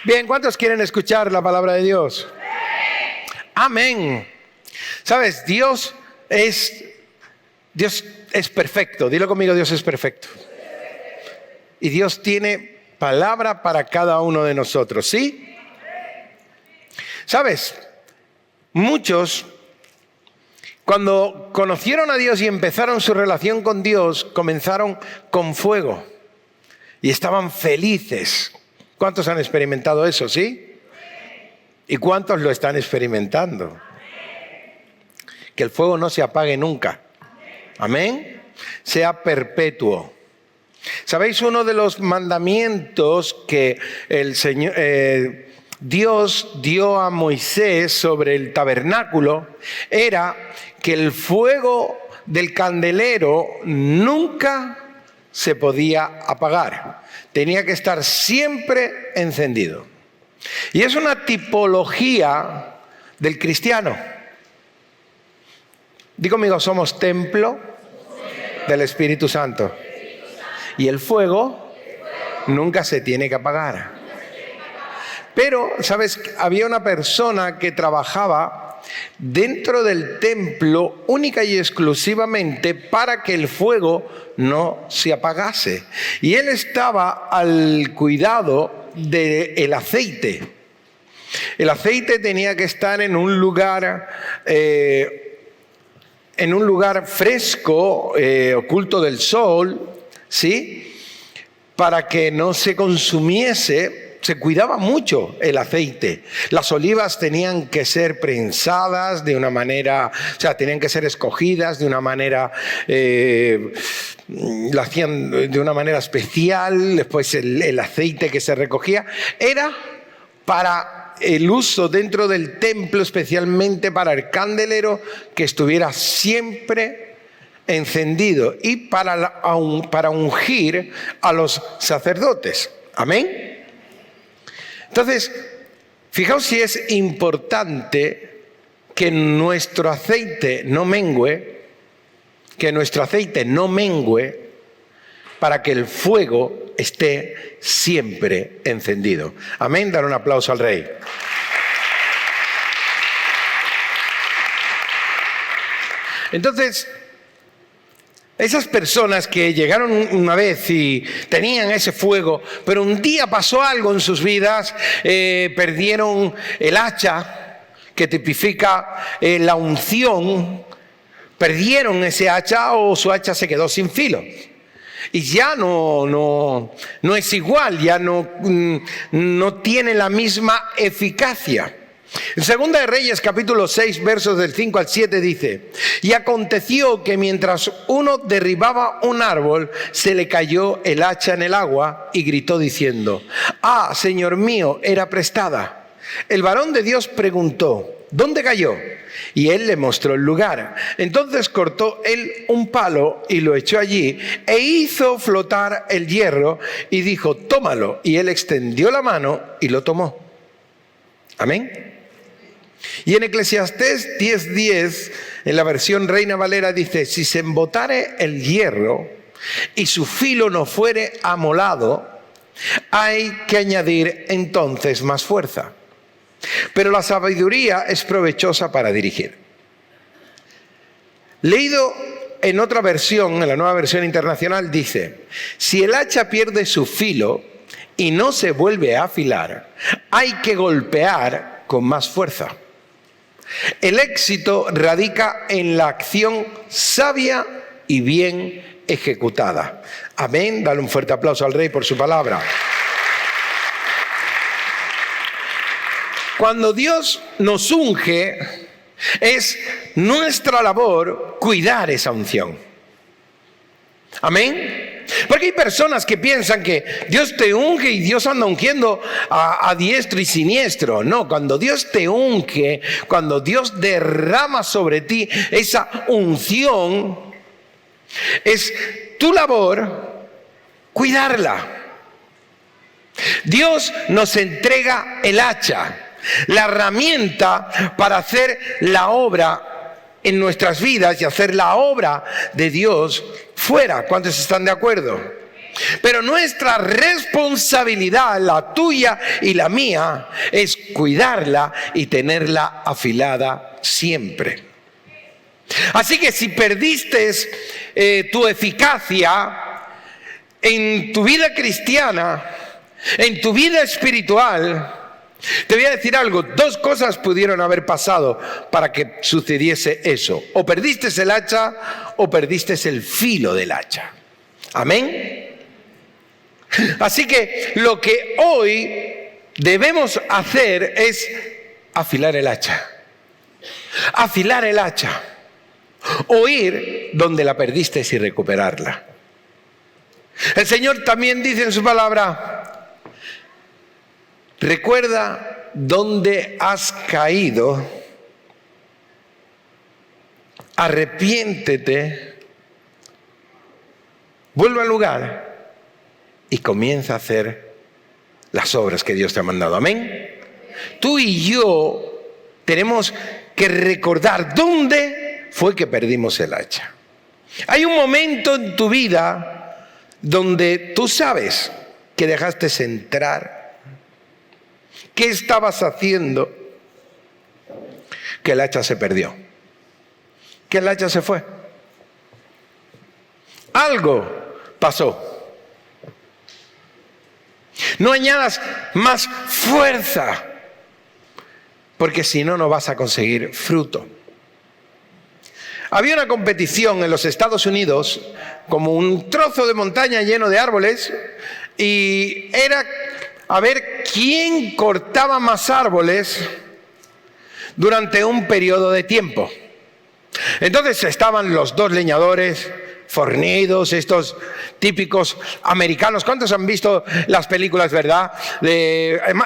Bien, ¿cuántos quieren escuchar la palabra de Dios? Amén. ¿Sabes? Dios es perfecto. Dilo conmigo, Dios es perfecto. Y Dios tiene palabra para cada uno de nosotros, ¿sí? ¿Sabes? Muchos, cuando conocieron a Dios y empezaron su relación con Dios, comenzaron con fuego y estaban felices. ¿Cuántos han experimentado eso, sí? ¿Y cuántos lo están experimentando? Que el fuego no se apague nunca. Amén. Sea perpetuo. ¿Sabéis? Uno de los mandamientos que el Señor, Dios dio a Moisés sobre el tabernáculo era que el fuego del candelero nunca se podía apagar. Tenía que estar siempre encendido. Y es una tipología del cristiano. Di conmigo, somos templo del Espíritu Santo. Y el fuego nunca se tiene que apagar. Pero, ¿sabes? Había una persona que trabajaba dentro del templo única y exclusivamente para que el fuego no se apagase. Y él estaba al cuidado del aceite. El aceite tenía que estar en un lugar fresco, oculto del sol, ¿sí? Para que no se consumiese. Se cuidaba mucho el aceite. Las olivas tenían que ser prensadas de una manera, o sea, tenían que ser escogidas de una manera, lo hacían de una manera especial. Después el aceite que se recogía era para el uso dentro del templo, especialmente para el candelero, que estuviera siempre encendido y para ungir a los sacerdotes. Amén. Entonces, fijaos si es importante que nuestro aceite no mengue, para que el fuego esté siempre encendido. Amén, dar un aplauso al Rey. Entonces, esas personas que llegaron una vez y tenían ese fuego, pero un día pasó algo en sus vidas, perdieron el hacha, que tipifica la unción, perdieron ese hacha o su hacha se quedó sin filo. Y ya no es igual, ya no tiene la misma eficacia. En 2 de Reyes, capítulo 6, versos del 5 al 7 dice: y aconteció que mientras uno derribaba un árbol, se le cayó el hacha en el agua y gritó diciendo: ¡ah, Señor mío, era prestada! El varón de Dios preguntó: ¿dónde cayó? Y él le mostró el lugar. Entonces cortó él un palo y lo echó allí e hizo flotar el hierro y dijo: tómalo. Y él extendió la mano y lo tomó. Amén. Y en Eclesiastés 10:10, en la versión Reina Valera, dice: si se embotare el hierro y su filo no fuere amolado, hay que añadir entonces más fuerza. Pero la sabiduría es provechosa para dirigir. Leído en otra versión, en la Nueva Versión Internacional, dice: si el hacha pierde su filo y no se vuelve a afilar, hay que golpear con más fuerza. El éxito radica en la acción sabia y bien ejecutada. Amén. Dale un fuerte aplauso al Rey por su palabra. Cuando Dios nos unge, es nuestra labor cuidar esa unción. Amén. Porque hay personas que piensan que Dios te unge y Dios anda ungiendo a diestro y siniestro. No, cuando Dios te unge, cuando Dios derrama sobre ti esa unción, es tu labor cuidarla. Dios nos entrega el hacha, la herramienta para hacer la obra en nuestras vidas y hacer la obra de Dios fuera. ¿Cuántos están de acuerdo? Pero nuestra responsabilidad, la tuya y la mía, es cuidarla y tenerla afilada siempre. Así que si perdiste tu eficacia en tu vida cristiana, en tu vida espiritual, te voy a decir algo, 2 cosas pudieron haber pasado para que sucediese eso. O perdiste el hacha o perdiste el filo del hacha. Amén. Así que lo que hoy debemos hacer es afilar el hacha. Afilar el hacha. O ir donde la perdiste y recuperarla. El Señor también dice en su palabra: recuerda dónde has caído, arrepiéntete, vuelve al lugar y comienza a hacer las obras que Dios te ha mandado. Amén. Tú y yo tenemos que recordar dónde fue que perdimos el hacha. Hay un momento en tu vida donde tú sabes que dejaste entrar. ¿Qué estabas haciendo? Que el hacha se perdió. Que el hacha se fue. Algo pasó. No añadas más fuerza, porque si no, no vas a conseguir fruto. Había una competición en los Estados Unidos, como un trozo de montaña lleno de árboles, y era a ver quién cortaba más árboles durante un periodo de tiempo. Entonces estaban los 2 leñadores fornidos, estos típicos americanos. ¿Cuántos han visto las películas, verdad?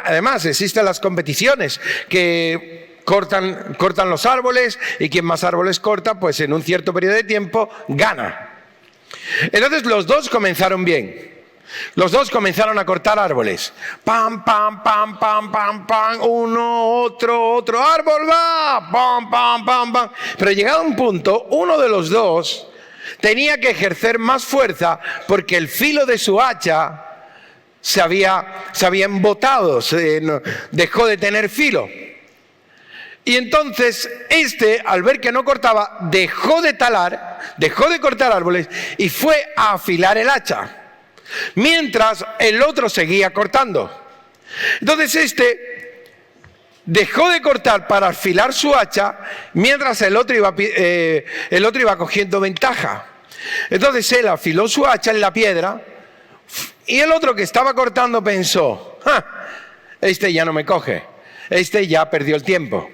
Además, existen las competiciones que cortan los árboles, y quien más árboles corta, pues en un cierto periodo de tiempo gana. Entonces los 2 comenzaron bien. Los 2 comenzaron a cortar árboles. Pam, pam, pam, pam, pam, pam. Uno, otro árbol va. Pam, pam, pam, pam. Pero llegado a un punto, uno de los 2 tenía que ejercer más fuerza porque el filo de su hacha se había embotado, dejó de tener filo. Y entonces al ver que no cortaba, dejó de cortar árboles y fue a afilar el hacha, mientras el otro seguía cortando. Entonces dejó de cortar para afilar su hacha, mientras el otro iba cogiendo ventaja. Entonces él afiló su hacha en la piedra, y el otro que estaba cortando pensó: este ya no me coge, este ya perdió el tiempo.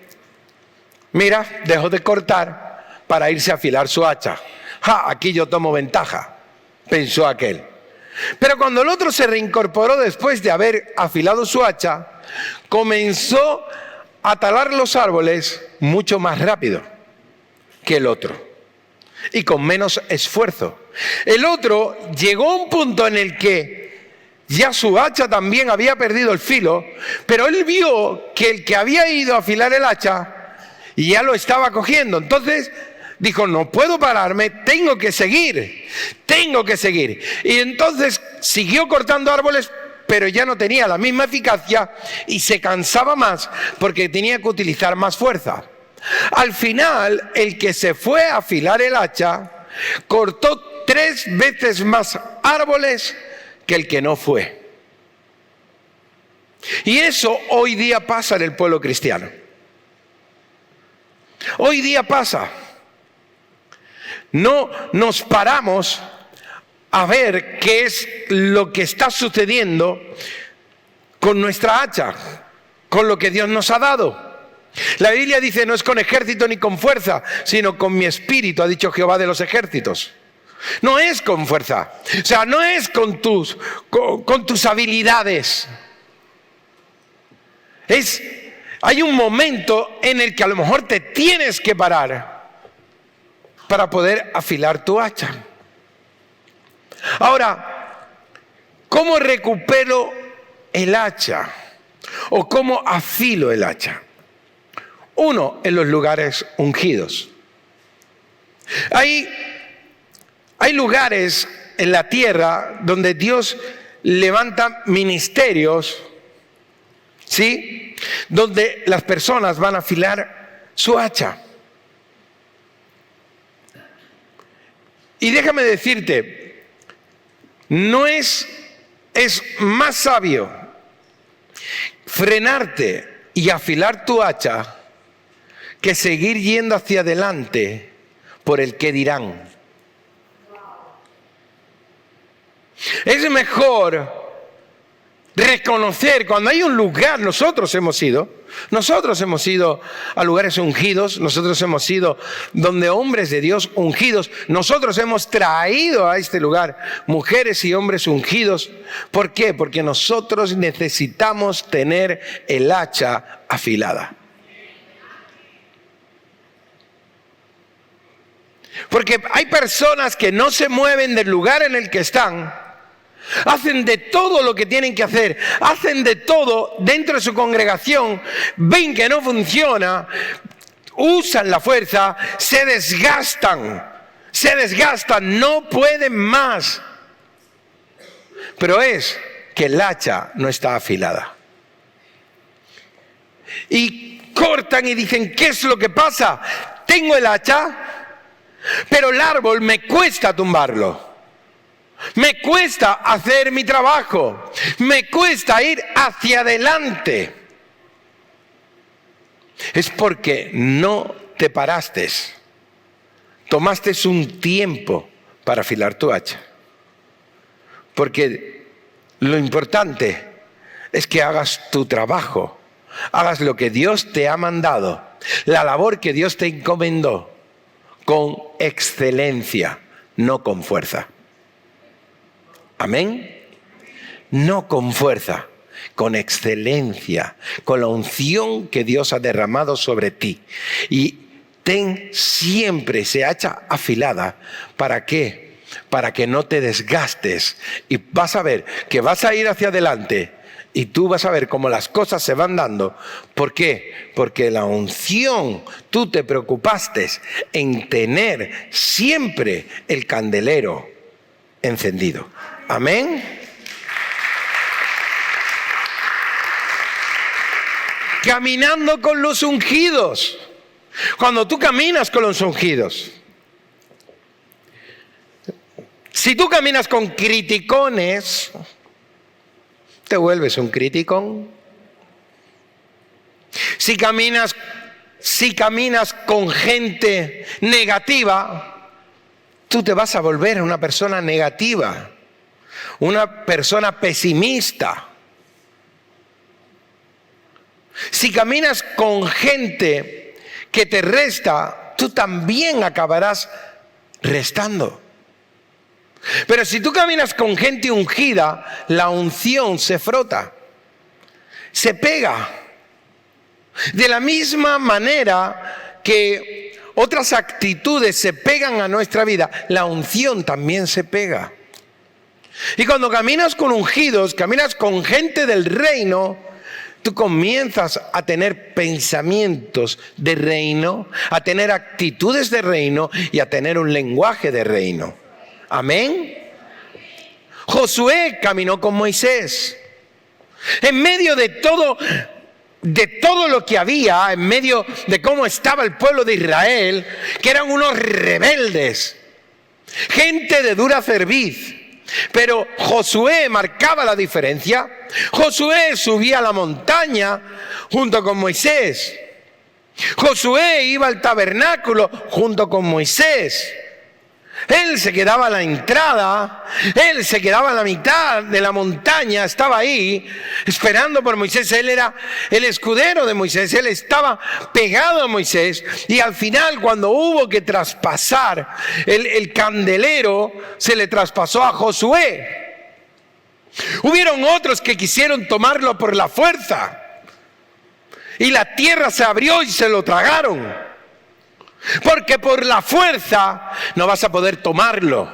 Mira, dejó de cortar para irse a afilar su hacha. Aquí yo tomo ventaja, pensó aquel. Pero cuando el otro se reincorporó después de haber afilado su hacha, comenzó a talar los árboles mucho más rápido que el otro y con menos esfuerzo. El otro llegó a un punto en el que ya su hacha también había perdido el filo, pero él vio que el que había ido a afilar el hacha ya lo estaba cogiendo. Entonces dijo: no puedo pararme, tengo que seguir. Y entonces siguió cortando árboles, pero ya no tenía la misma eficacia y se cansaba más porque tenía que utilizar más fuerza. Al final, el que se fue a afilar el hacha cortó 3 veces más árboles que el que no fue. Y eso hoy día pasa en el pueblo cristiano. Hoy día pasa. No nos paramos a ver qué es lo que está sucediendo con nuestra hacha, con lo que Dios nos ha dado. La Biblia dice: no es con ejército ni con fuerza, sino con mi espíritu, ha dicho Jehová de los ejércitos. No es con fuerza, o sea, no es con tus habilidades. Hay un momento en el que a lo mejor te tienes que parar para poder afilar tu hacha. Ahora, ¿cómo recupero el hacha? ¿O cómo afilo el hacha? 1, en los lugares ungidos. Hay lugares en la tierra donde Dios levanta ministerios, ¿sí? Donde las personas van a afilar su hacha. Y déjame decirte, es más sabio frenarte y afilar tu hacha que seguir yendo hacia adelante por el qué dirán. Es mejor reconocer cuando hay un lugar. Nosotros hemos ido a lugares ungidos, nosotros hemos ido donde hombres de Dios ungidos, nosotros hemos traído a este lugar mujeres y hombres ungidos. ¿Por qué? Porque nosotros necesitamos tener el hacha afilada. Porque hay personas que no se mueven del lugar en el que están. Hacen de todo lo que tienen que hacer, hacen de todo dentro de su congregación, ven que no funciona, usan la fuerza, se desgastan, no pueden más. Pero es que el hacha no está afilada. Y cortan y dicen, ¿qué es lo que pasa? Tengo el hacha, pero el árbol me cuesta tumbarlo. Me cuesta hacer mi trabajo. Me cuesta ir hacia adelante. Es porque no te paraste. Tomaste un tiempo para afilar tu hacha. Porque lo importante es que hagas tu trabajo. Hagas lo que Dios te ha mandado. La labor que Dios te encomendó. Con excelencia, no con fuerza. Amén. No con fuerza, con excelencia, con la unción que Dios ha derramado sobre ti. Y ten siempre esa hacha afilada. ¿Para qué? Para que no te desgastes. Y vas a ver que vas a ir hacia adelante. Y tú vas a ver cómo las cosas se van dando. ¿Por qué? Porque la unción, tú te preocupaste en tener siempre el candelero encendido. Amén. Caminando con los ungidos. Cuando tú caminas con los ungidos. Si tú caminas con criticones, te vuelves un criticón. Si caminas con gente negativa, tú te vas a volver una persona negativa. Una persona pesimista. Si caminas con gente que te resta, tú también acabarás restando. Pero si tú caminas con gente ungida, la unción se frota, se pega. De la misma manera que otras actitudes se pegan a nuestra vida, la unción también se pega. Y cuando caminas con ungidos, caminas con gente del reino, tú comienzas a tener pensamientos de reino, a tener actitudes de reino y a tener un lenguaje de reino. Amén. Josué caminó con Moisés. En medio de todo lo que había, en medio de cómo estaba el pueblo de Israel, que eran unos rebeldes, gente de dura cerviz. Pero Josué marcaba la diferencia. Josué subía a la montaña junto con Moisés. Josué iba al tabernáculo junto con Moisés. Él se quedaba a la entrada, él se quedaba a la mitad de la montaña, estaba ahí esperando por Moisés. Él era el escudero de Moisés, él estaba pegado a Moisés. Y al final, cuando hubo que traspasar el candelero, se le traspasó a Josué. Hubieron otros que quisieron tomarlo por la fuerza y la tierra se abrió y se lo tragaron. Porque por la fuerza no vas a poder tomarlo,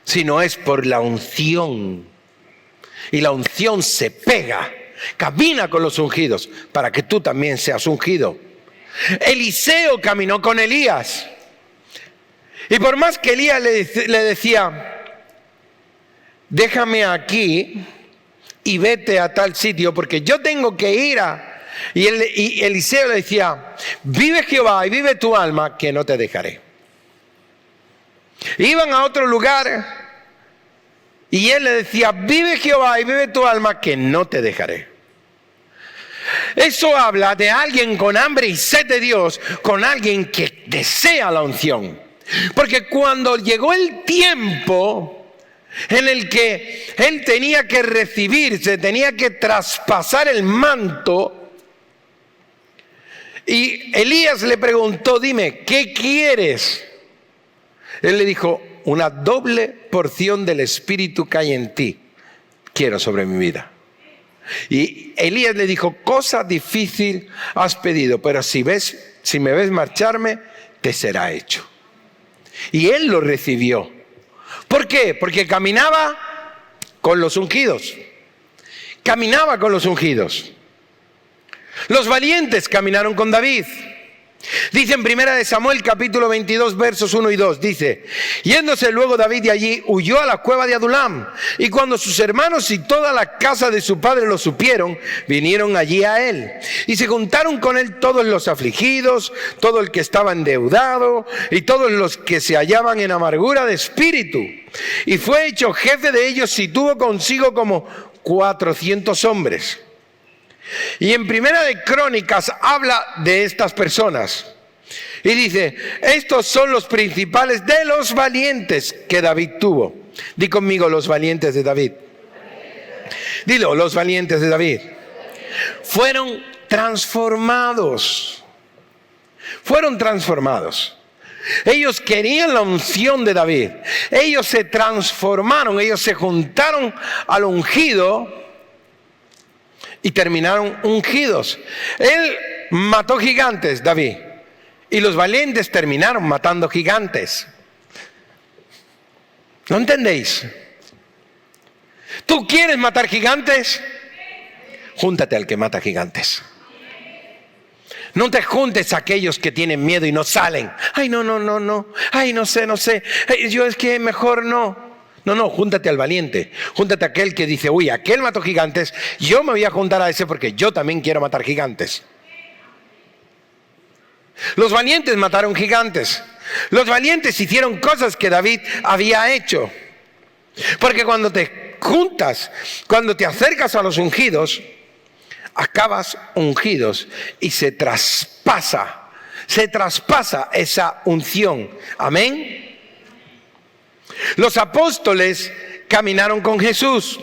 sino es por la unción. Y la unción se pega. Camina con los ungidos para que tú también seas ungido. Eliseo caminó con Elías. Y por más que Elías le decía, déjame aquí y vete a tal sitio porque yo tengo que ir a... Y Eliseo le decía, vive Jehová y vive tu alma, que no te dejaré. Iban a otro lugar y él le decía, vive Jehová y vive tu alma, que no te dejaré. Eso habla de alguien con hambre y sed de Dios, con alguien que desea la unción. Porque cuando llegó el tiempo en el que él tenía que recibirse, tenía que traspasar el manto, y Elías le preguntó, dime, ¿qué quieres? Él le dijo, una doble porción del Espíritu que hay en ti, quiero sobre mi vida. Y Elías le dijo, cosa difícil has pedido, pero si me ves marcharme, te será hecho. Y él lo recibió. ¿Por qué? Porque caminaba con los ungidos. Caminaba con los ungidos. Los valientes caminaron con David. Dice en 1 Samuel capítulo 22 versos 1 y 2, dice, yéndose luego David de allí, huyó a la cueva de Adulam, y cuando sus hermanos y toda la casa de su padre lo supieron, vinieron allí a él, y se juntaron con él todos los afligidos, todo el que estaba endeudado, y todos los que se hallaban en amargura de espíritu, y fue hecho jefe de ellos y tuvo consigo como 400 hombres. Y en Primera de Crónicas habla de estas personas y dice, estos son los principales de los valientes que David tuvo. Di conmigo, los valientes de David. Dilo, los valientes de David. Fueron transformados. Fueron transformados. Ellos querían la unción de David. Ellos se transformaron, ellos se juntaron al ungido y terminaron ungidos. Él mató gigantes, David. Y los valientes terminaron matando gigantes. ¿No entendéis? ¿Tú quieres matar gigantes? Júntate al que mata gigantes. No te juntes a aquellos que tienen miedo y no salen. Ay, no. Ay, no sé. Yo es que mejor no. No, júntate al valiente. Júntate a aquel que dice, uy, aquel mató gigantes, yo me voy a juntar a ese porque yo también quiero matar gigantes. Los valientes mataron gigantes. Los valientes hicieron cosas que David había hecho. Porque cuando te juntas, cuando te acercas a los ungidos, acabas ungidos y se traspasa esa unción. Amén. Los apóstoles caminaron con Jesús.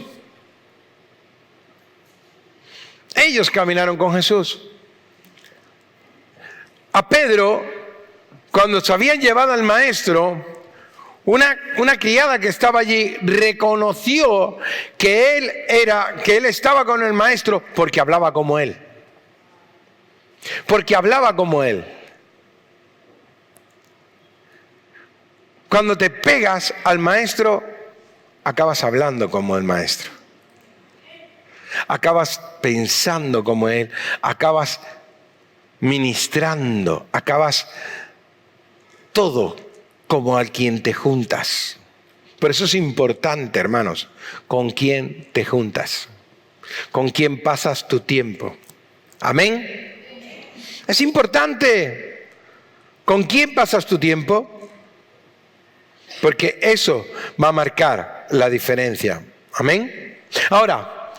Ellos caminaron con Jesús. A Pedro, cuando se habían llevado al maestro, una criada que estaba allí reconoció que él estaba con el maestro porque hablaba como él. Porque hablaba como él. Cuando te pegas al maestro, acabas hablando como el maestro. Acabas pensando como él. Acabas ministrando. Acabas todo como al quien te juntas. Por eso es importante, hermanos, con quién te juntas. Con quién pasas tu tiempo. Amén. Es importante. ¿Con quién pasas tu tiempo? Porque eso va a marcar la diferencia. Amén. Ahora,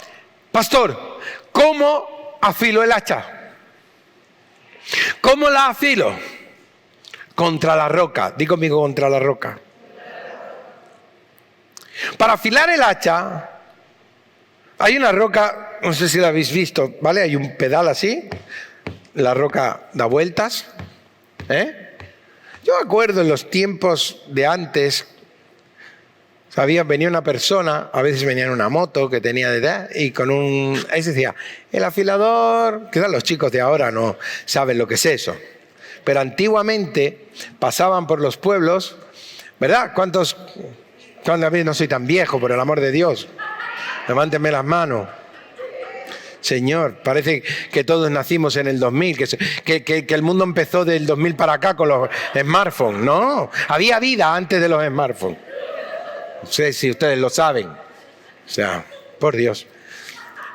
pastor, ¿cómo afilo el hacha? ¿Cómo la afilo? Contra la roca. Di conmigo, contra la roca. Para afilar el hacha, hay una roca, no sé si la habéis visto, ¿vale? Hay un pedal así, la roca da vueltas, Yo me acuerdo en los tiempos de antes, venía una persona, a veces venía en una moto que tenía de edad, y ahí se decía, el afilador, quizás los chicos de ahora no saben lo que es eso, pero antiguamente pasaban por los pueblos, ¿verdad? ¿Cuántos? No soy tan viejo, por el amor de Dios, levántenme las manos. Señor, parece que todos nacimos en el 2000, que el mundo empezó del 2000 para acá con los smartphones. No, había vida antes de los smartphones. No sé si ustedes lo saben. O sea, por Dios.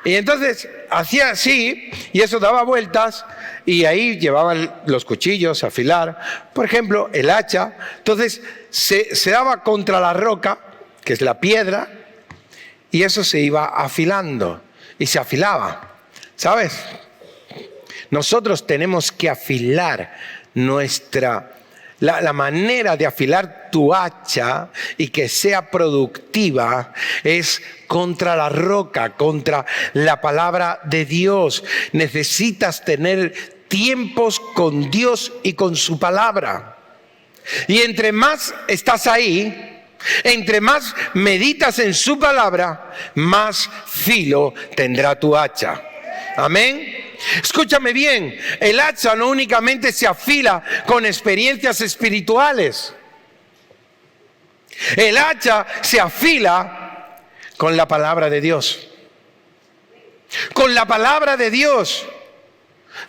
Y entonces hacía así, y eso daba vueltas, y ahí llevaban los cuchillos a afilar. Por ejemplo, el hacha. Entonces se daba contra la roca, que es la piedra, y eso se iba afilando, y se afilaba. ¿Sabes? Nosotros tenemos que afilar la manera de afilar tu hacha y que sea productiva es contra la roca, contra la palabra de Dios. Necesitas tener tiempos con Dios y con su palabra. Y entre más estás ahí, entre más meditas en su palabra, más filo tendrá tu hacha. Amén. Escúchame bien, el hacha no únicamente se afila con experiencias espirituales. El hacha se afila con la palabra de Dios. Con la palabra de Dios.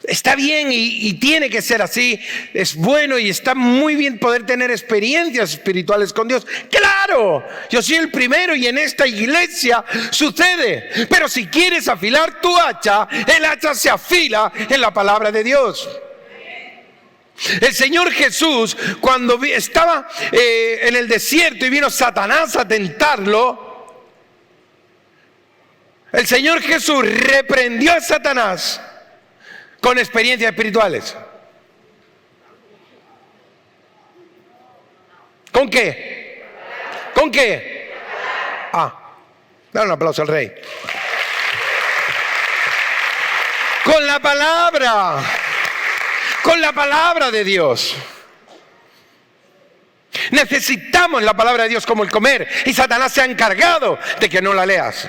Está bien y tiene que ser así. Es bueno y está muy bien poder tener experiencias espirituales con Dios. ¡Claro! Yo soy el primero y en esta iglesia sucede. Pero si quieres afilar tu hacha, el hacha se afila en la palabra de Dios. El Señor Jesús, cuando estaba en el desierto y vino Satanás a tentarlo, el Señor Jesús reprendió a Satanás con experiencias espirituales. ¿Con qué? ¿Con qué? Dale un aplauso al Rey. Con la palabra. Con la palabra de Dios. Necesitamos la palabra de Dios como el comer. Y Satanás se ha encargado de que no la leas,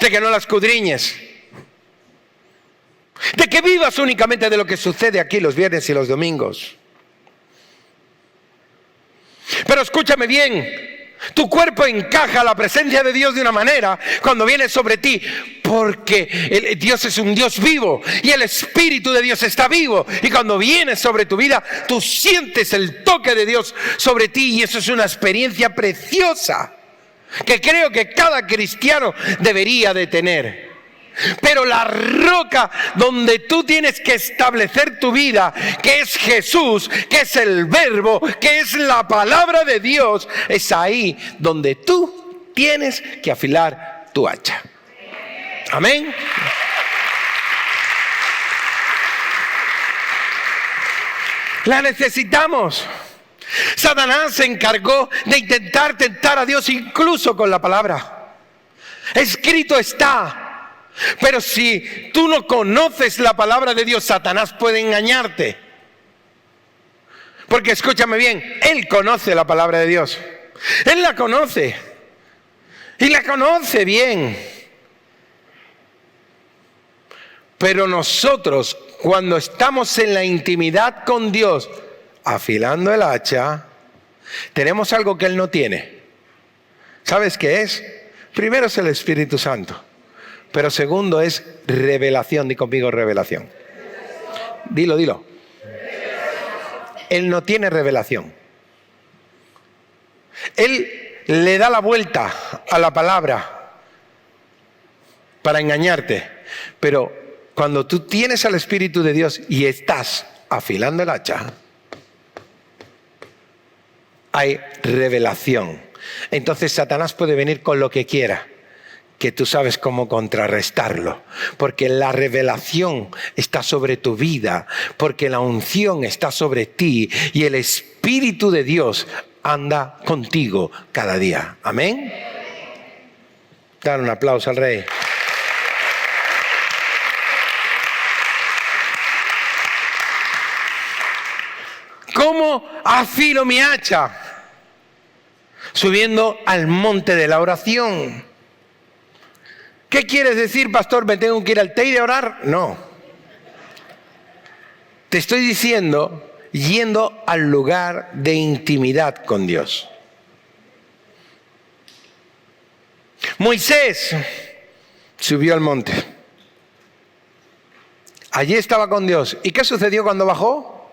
de que no la escudriñes, de que vivas únicamente de lo que sucede aquí los viernes y los domingos. Pero escúchame bien, tu cuerpo encaja la presencia de Dios de una manera cuando viene sobre ti, porque Dios es un Dios vivo y el Espíritu de Dios está vivo, y cuando viene sobre tu vida tú sientes el toque de Dios sobre ti, y eso es una experiencia preciosa que creo que cada cristiano debería de tener. Pero la roca donde tú tienes que establecer tu vida, que es Jesús, que es el Verbo, que es la palabra de Dios, es ahí donde tú tienes que afilar tu hacha. Amén. La necesitamos. Satanás se encargó de intentar tentar a Dios incluso con la palabra. Escrito está. Pero si tú no conoces la palabra de Dios, Satanás puede engañarte. Porque escúchame bien, Él conoce la palabra de Dios. Él la conoce. Y la conoce bien. Pero nosotros, cuando estamos en la intimidad con Dios, afilando el hacha, tenemos algo que Él no tiene. ¿Sabes qué es? Primero es el Espíritu Santo. Pero segundo es revelación. Di conmigo, revelación. Dilo. Él no tiene revelación. Él le da la vuelta a la palabra para engañarte. Pero cuando tú tienes al Espíritu de Dios y estás afilando el hacha, hay revelación. Entonces Satanás puede venir con lo que quiera, que tú sabes cómo contrarrestarlo, porque la revelación está sobre tu vida, porque la unción está sobre ti y el Espíritu de Dios anda contigo cada día. Amén. Dar un aplauso al Rey. ¿Cómo afilo mi hacha? Subiendo al monte de la oración. ¿Qué quieres decir, pastor? ¿Me tengo que ir al Teide a orar? No. Te estoy diciendo, yendo al lugar de intimidad con Dios. Moisés subió al monte. Allí estaba con Dios. ¿Y qué sucedió cuando bajó?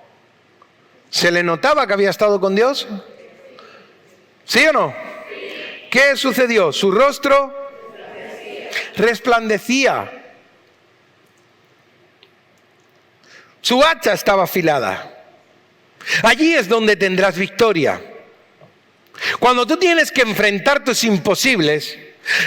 ¿Se le notaba que había estado con Dios? ¿Sí o no? ¿Qué sucedió? Su rostro resplandecía. Su hacha estaba afilada. Allí es donde tendrás victoria. Cuando tú tienes que enfrentar tus imposibles,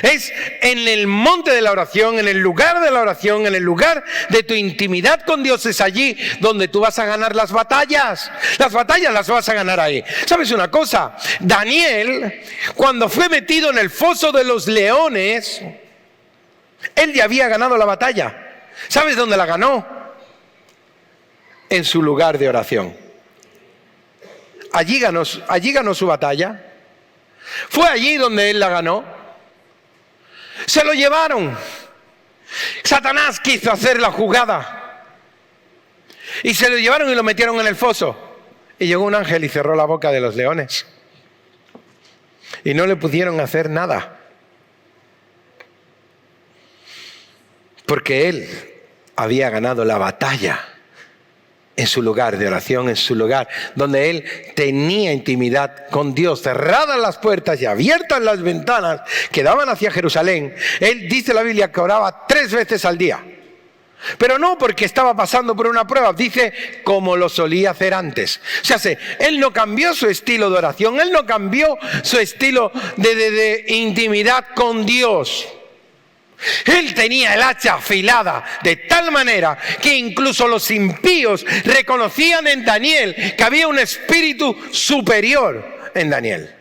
es en el monte de la oración, en el lugar de la oración, en el lugar de tu intimidad con Dios. Es allí donde tú vas a ganar las batallas. Las batallas las vas a ganar ahí. ¿Sabes una cosa? Daniel, cuando fue metido en el foso de los leones, él ya había ganado la batalla. ¿Sabes dónde la ganó? En su lugar de oración. Allí ganó su batalla. Fue allí donde él la ganó. Se lo llevaron. Satanás quiso hacer la jugada. Y se lo llevaron y lo metieron en el foso. Y llegó un ángel y cerró la boca de los leones. Y no le pudieron hacer nada. Porque él había ganado la batalla. En su lugar de oración, en su lugar donde él tenía intimidad con Dios, cerradas las puertas y abiertas las ventanas que daban hacia Jerusalén. Él, dice la Biblia, que oraba 3 veces al día. Pero no porque estaba pasando por una prueba, dice como lo solía hacer antes. O sea, él no cambió su estilo de oración, él no cambió su estilo de intimidad con Dios. Él tenía el hacha afilada de tal manera que incluso los impíos reconocían en Daniel que había un espíritu superior en Daniel.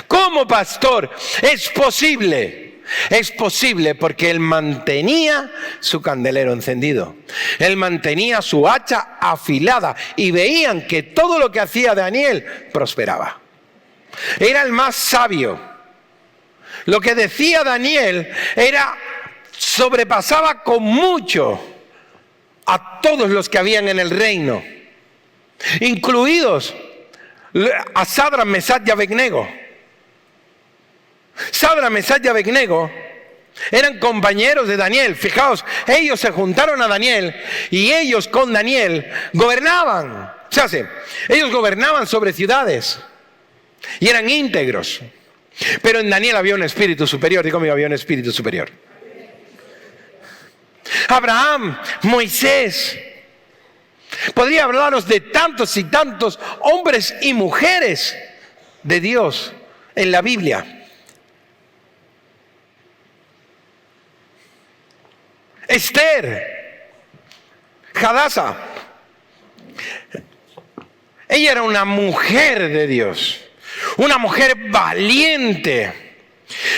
Como pastor es posible. Es posible porque él mantenía su candelero encendido. Él mantenía su hacha afilada y veían que todo lo que hacía Daniel prosperaba. Era el más sabio. Lo que decía Daniel sobrepasaba con mucho a todos los que habían en el reino, incluidos a Sadrach, Mesach y Abednego. Sadrach, Mesach y Abednego eran compañeros de Daniel. Fijaos, ellos se juntaron a Daniel y ellos con Daniel gobernaban. Ellos gobernaban sobre ciudades y eran íntegros. Pero en Daniel había un espíritu superior. Digo, había un espíritu superior. Abraham, Moisés. Podría hablaros de tantos y tantos hombres y mujeres de Dios en la Biblia. Esther, Hadasa. Ella era una mujer de Dios. Una mujer valiente.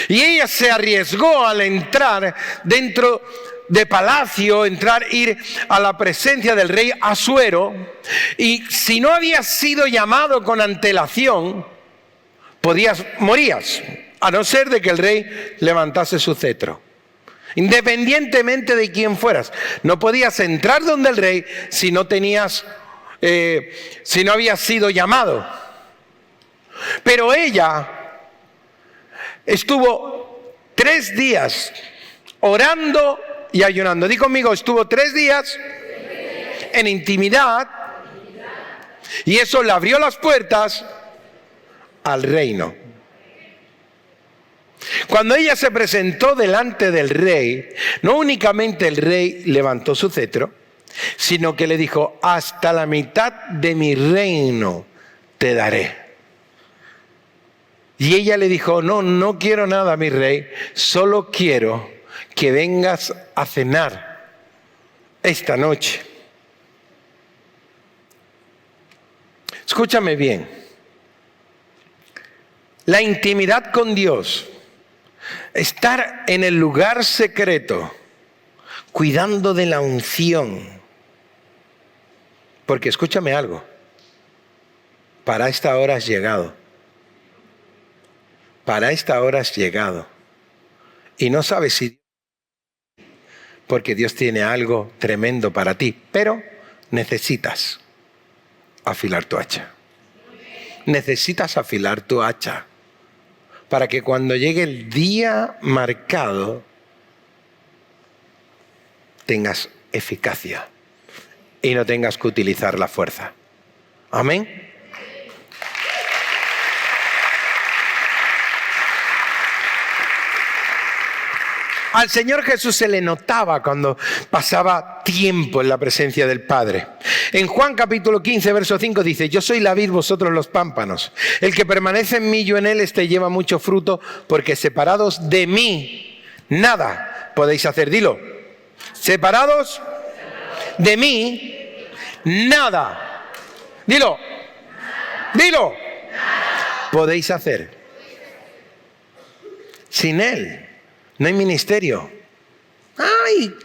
Y ella se arriesgó al entrar dentro de palacio, ir a la presencia del rey Asuero. Y si no habías sido llamado con antelación, morías. A no ser de que el rey levantase su cetro. Independientemente de quién fueras. No podías entrar donde el rey si no habías sido llamado. Pero ella estuvo 3 días orando y ayunando. Di conmigo, estuvo 3 días en intimidad y eso le abrió las puertas al reino. Cuando ella se presentó delante del rey, no únicamente el rey levantó su cetro, sino que le dijo: hasta la mitad de mi reino te daré. Y ella le dijo: no quiero nada, mi rey, solo quiero que vengas a cenar esta noche. Escúchame bien. La intimidad con Dios, estar en el lugar secreto, cuidando de la unción. Porque escúchame algo, para esta hora has llegado. Para esta hora has llegado. Y no sabes si... porque Dios tiene algo tremendo para ti. Pero necesitas afilar tu hacha. Necesitas afilar tu hacha. Para que cuando llegue el día marcado, tengas eficacia. Y no tengas que utilizar la fuerza. Amén. Al Señor Jesús se le notaba cuando pasaba tiempo en la presencia del Padre. En Juan capítulo 15, verso 5 dice: yo soy la vid, vosotros los pámpanos. El que permanece en mí, yo en él, este lleva mucho fruto, porque separados de mí, nada podéis hacer. Dilo. Separados de mí, nada. Dilo. Dilo. Podéis hacer. Sin él no hay ministerio. ¡Ay!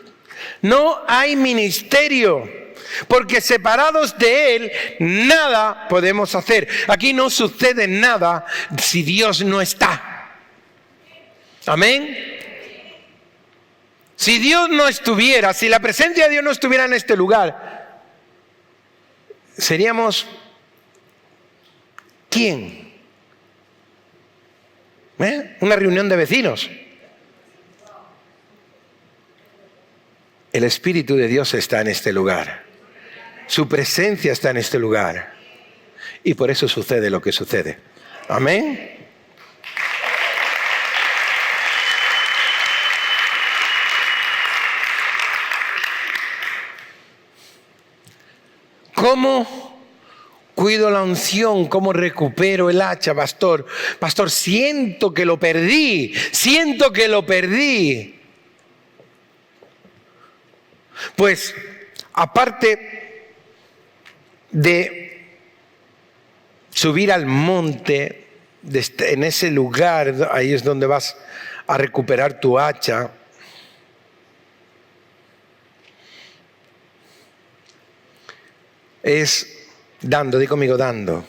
No hay ministerio. Porque separados de él, nada podemos hacer. Aquí no sucede nada si Dios no está. Amén. Si Dios no estuviera, si la presencia de Dios no estuviera en este lugar, seríamos ¿quién? Una reunión de vecinos. El Espíritu de Dios está en este lugar. Su presencia está en este lugar. Y por eso sucede lo que sucede. Amén. ¿Cómo cuido la unción? ¿Cómo recupero el hacha, pastor? Pastor, siento que lo perdí. Siento que lo perdí. Pues, aparte de subir al monte, en ese lugar, ahí es donde vas a recuperar tu hacha. Es dando, di conmigo, dando.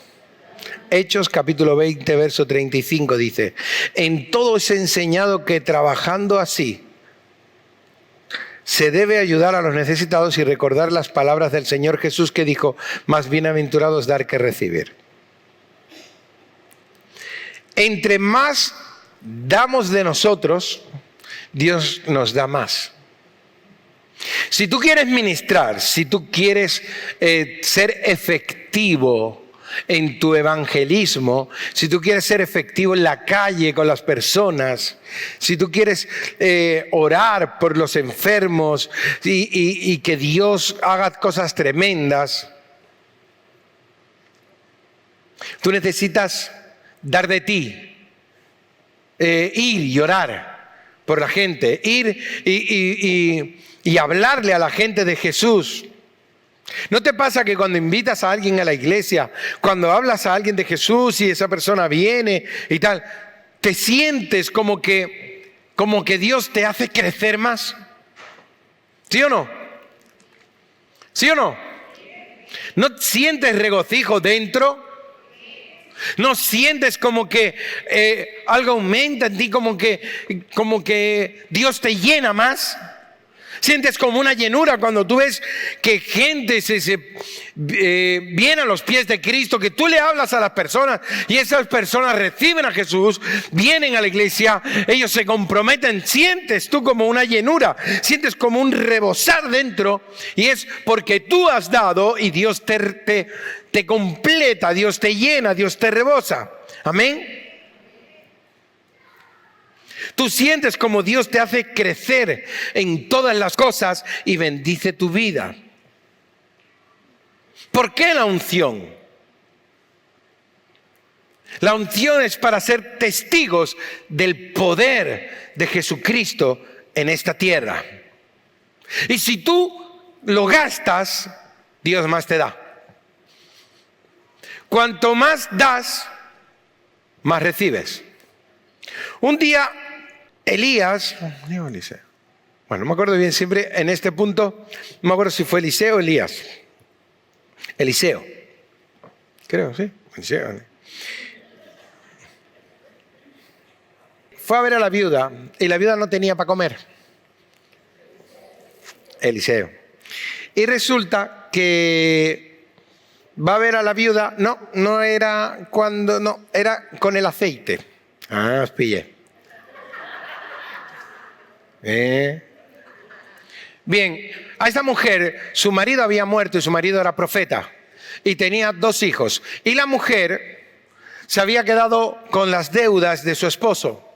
Hechos capítulo 20, verso 35 dice: en todo os he enseñado que trabajando así se debe ayudar a los necesitados y recordar las palabras del Señor Jesús, que dijo: más bienaventurados dar que recibir. Entre más damos de nosotros, Dios nos da más. Si tú quieres ministrar, si tú quieres ser efectivo en tu evangelismo, si tú quieres ser efectivo en la calle con las personas, si tú quieres orar por los enfermos y que Dios haga cosas tremendas, tú necesitas dar de ti, ir y orar por la gente, ir y hablarle a la gente de Jesús. ¿No te pasa que cuando invitas a alguien a la iglesia, cuando hablas a alguien de Jesús y esa persona viene y tal, te sientes como que Dios te hace crecer más? ¿Sí o no? ¿Sí o no? ¿No sientes regocijo dentro? ¿No sientes como que algo aumenta en ti, como que Dios te llena más? Sientes como una llenura cuando tú ves que gente viene a los pies de Cristo, que tú le hablas a las personas y esas personas reciben a Jesús, vienen a la iglesia, ellos se comprometen. Sientes tú como una llenura, sientes como un rebosar dentro, y es porque tú has dado y Dios te completa, Dios te llena, Dios te rebosa. Amén. Tú sientes como Dios te hace crecer en todas las cosas y bendice tu vida. ¿Por qué la unción? La unción es para ser testigos del poder de Jesucristo en esta tierra. Y si tú lo gastas, Dios más te da. Cuanto más das, más recibes. Un día Elías, bueno, no me acuerdo bien, siempre en este punto, no me acuerdo si fue Eliseo o Elías. Eliseo, creo, sí, Eliseo. Fue a ver a la viuda y la viuda no tenía para comer. Eliseo. Y resulta que va a ver a la viuda, no era era con el aceite. Ah, os pillé. Bien, a esta mujer, su marido había muerto y su marido era profeta y tenía 2 hijos. Y la mujer se había quedado con las deudas de su esposo.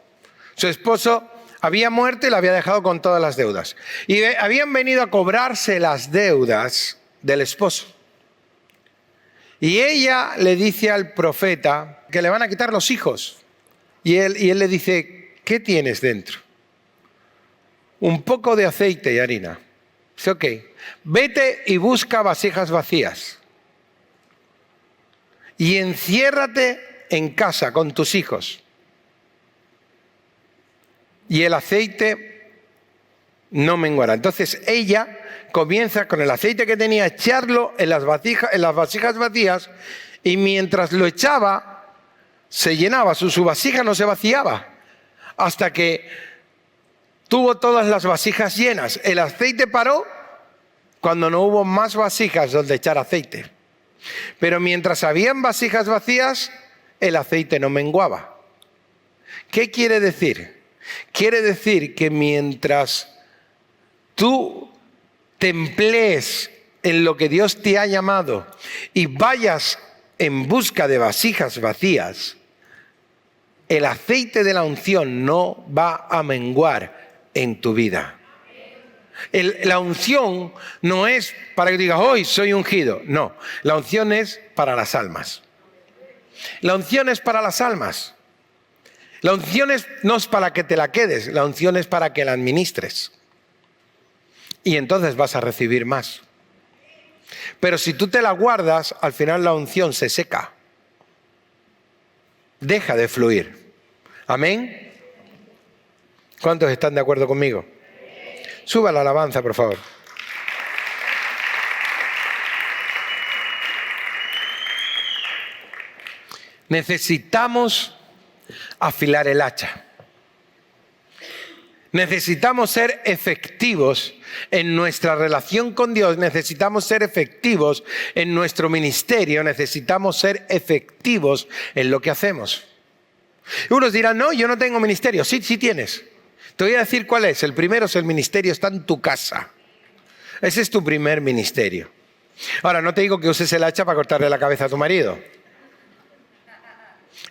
Su esposo había muerto y la había dejado con todas las deudas. Y habían venido a cobrarse las deudas del esposo. Y ella le dice al profeta que le van a quitar los hijos. Y él le dice, ¿qué tienes dentro? Un poco de aceite y harina. Dice, ok, vete y busca vasijas vacías. Y enciérrate en casa con tus hijos. Y el aceite no menguará. Entonces ella comienza con el aceite que tenía a echarlo en las vasijas vacías, y mientras lo echaba se llenaba, su vasija no se vaciaba hasta que tuvo todas las vasijas llenas. El aceite paró cuando no hubo más vasijas donde echar aceite. Pero mientras habían vasijas vacías, el aceite no menguaba. ¿Qué quiere decir? Quiere decir que mientras tú te emplees en lo que Dios te ha llamado y vayas en busca de vasijas vacías, el aceite de la unción no va a menguar en tu vida. La unción no es para que digas, hoy soy ungido. No, la unción es para las almas. La unción es para las almas. La unción no es para que te la quedes, la unción es para que la administres. Y entonces vas a recibir más. Pero si tú te la guardas, al final la unción se seca. Deja de fluir. ¿Amén? ¿Cuántos están de acuerdo conmigo? Suba la alabanza, por favor. Necesitamos afilar el hacha. Necesitamos ser efectivos en nuestra relación con Dios, necesitamos ser efectivos en nuestro ministerio, necesitamos ser efectivos en lo que hacemos. Unos dirán, no, yo no tengo ministerio. Sí, sí tienes. Te voy a decir cuál es. El primero es el ministerio, está en tu casa. Ese es tu primer ministerio. Ahora, no te digo que uses el hacha para cortarle la cabeza a tu marido.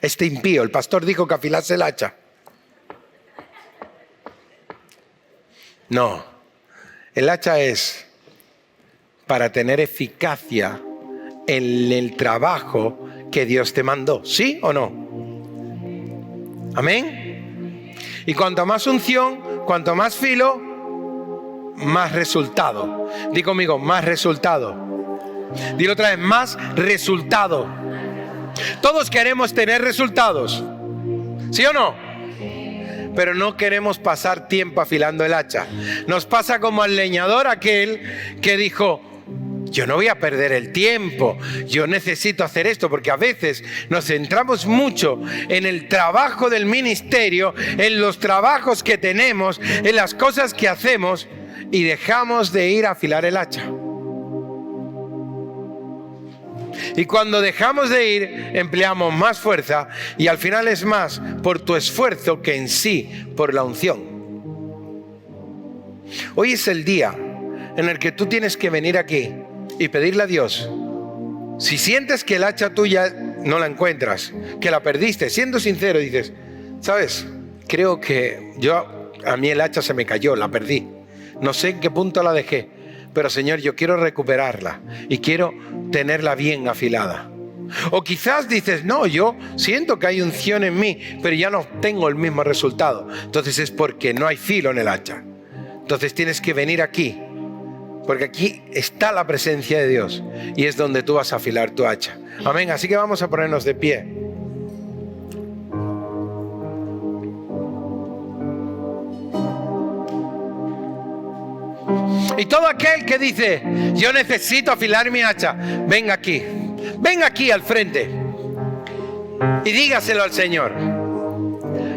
Este impío, el pastor dijo que afilase el hacha. No, el hacha es para tener eficacia en el trabajo que Dios te mandó. ¿Sí o no? ¿Amén? Y cuanto más unción, cuanto más filo, más resultado. Di conmigo, más resultado. Dilo otra vez, más resultado. Todos queremos tener resultados. ¿Sí o no? Pero no queremos pasar tiempo afilando el hacha. Nos pasa como al leñador aquel que dijo, yo no voy a perder el tiempo, yo necesito hacer esto, porque a veces nos centramos mucho en el trabajo del ministerio, en los trabajos que tenemos, en las cosas que hacemos, y dejamos de ir a afilar el hacha. Y cuando dejamos de ir, empleamos más fuerza y al final es más por tu esfuerzo que en sí por la unción. Hoy es el día en el que tú tienes que venir aquí y pedirle a Dios. Si sientes que el hacha tuya no la encuentras, que la perdiste, siendo sincero, dices, ¿sabes? Creo que a mí el hacha se me cayó, la perdí. No sé en qué punto la dejé. Pero Señor, yo quiero recuperarla y quiero tenerla bien afilada. O quizás dices, no, yo siento que hay unción en mí, pero ya no tengo el mismo resultado. Entonces es porque no hay filo en el hacha. Entonces tienes que venir aquí, porque aquí está la presencia de Dios y es donde tú vas a afilar tu hacha. Amén, así que vamos a ponernos de pie. Y todo aquel que dice, yo necesito afilar mi hacha, venga aquí al frente y dígaselo al Señor.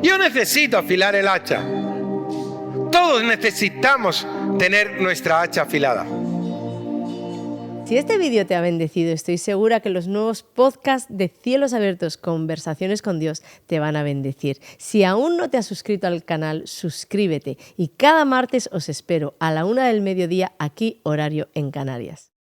Yo necesito afilar el hacha. Todos necesitamos tener nuestra hacha afilada. Si este vídeo te ha bendecido, estoy segura que los nuevos podcasts de Cielos Abiertos, Conversaciones con Dios, te van a bendecir. Si aún no te has suscrito al canal, suscríbete y cada martes os espero a la 1:00 p.m. aquí, horario en Canarias.